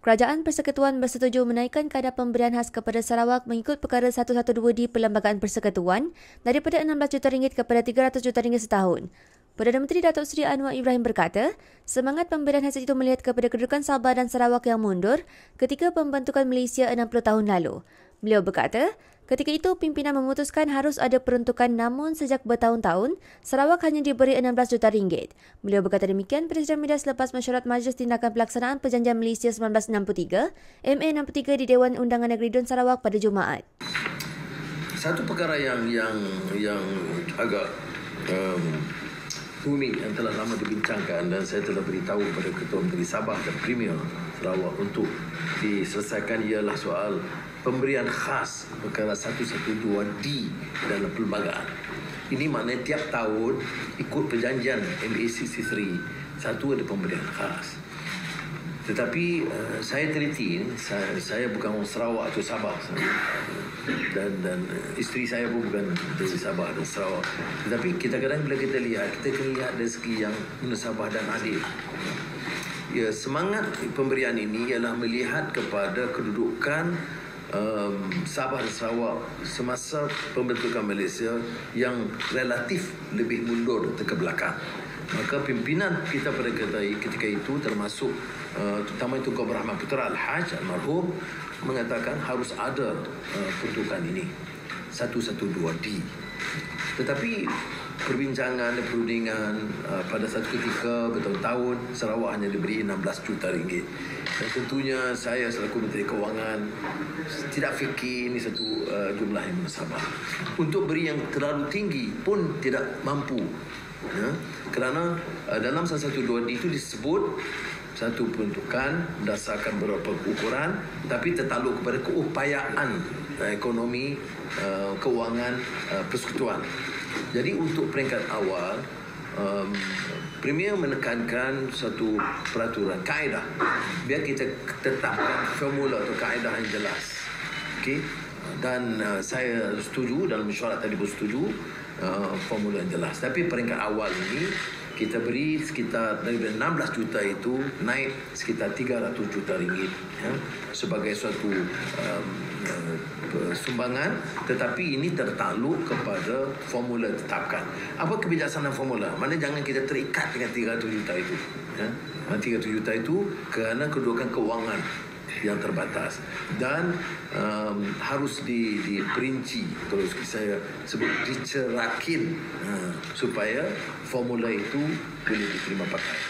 Kerajaan Persekutuan bersetuju menaikkan kadar pemberian khas kepada Sarawak mengikut perkara 112 di Perlembagaan Persekutuan daripada RM16 juta kepada RM300 juta setahun. Perdana Menteri Datuk Seri Anwar Ibrahim berkata, semangat pemberian khas itu melihat kepada kedudukan Sabah dan Sarawak yang mundur ketika pembentukan Malaysia 60 tahun lalu. Beliau berkata, ketika itu pimpinan memutuskan harus ada peruntukan namun sejak bertahun-tahun, Sarawak hanya diberi RM16 juta. Beliau berkata demikian Presiden Media selepas mesyuarat Majlis Tindakan Pelaksanaan Perjanjian Malaysia 1963, MA 63 di Dewan Undangan Negeri Dun Sarawak pada Jumaat. Satu perkara yang agak rumit yang telah lama dibincangkan dan saya telah beritahu kepada Ketua Menteri Sabah dan Premier Sarawak untuk diselesaikan ialah soal pemberian khas perkara 112D dalam perlembagaan. Ini maknanya tiap tahun ikut perjanjian MA63 satu ada pemberian khas. Tetapi saya teliti, saya bukan orang Sarawak atau Sabah dan isteri saya pun bukan dari Sabah dan Sarawak. Tetapi kita kadang bila kita lihat dari segi yang Sabah dan adil. Ya, semangat pemberian ini ialah melihat kepada kedudukan Sabah dan Sarawak semasa pembentukan Malaysia yang relatif lebih mundur ke belakang. Maka pimpinan kita pada ketika itu termasuk terutama Tunku Abdul Rahman Putra Al-Haj almarhum mengatakan harus ada peruntukan ini 112D. Tetapi perbincangan dan perundingan pada satu ketika bertahun-tahun Sarawak hanya diberi RM16 juta. Dan tentunya saya selaku Menteri Kewangan tidak fikir ini satu jumlah yang munasabah. Untuk beri yang terlalu tinggi pun tidak mampu. Ya, kerana dalam 112D itu disebut satu peruntukan berdasarkan beberapa ukuran tapi tertakluk kepada keupayaan ekonomi kewangan persekutuan. Jadi untuk peringkat awal Premier menekankan satu peraturan kaedah biar kita tetapkan formula atau kaedah yang jelas. Okey, dan saya setuju dalam mesyuarat tadi pun setuju formula yang jelas. Tapi peringkat awal ini kita beri sekitar dari 16 juta itu naik sekitar 300 juta ringgit ya, sebagai suatu sumbangan, tetapi ini tertakluk kepada formula tetapkan. Apa kebijaksanaan formula? Maknanya jangan kita terikat dengan 300 juta itu ya. 300 juta itu kerana kedudukan kewangan yang terbatas dan harus diperinci, kalau saya sebut dicerakin supaya formula itu boleh diterima pakai.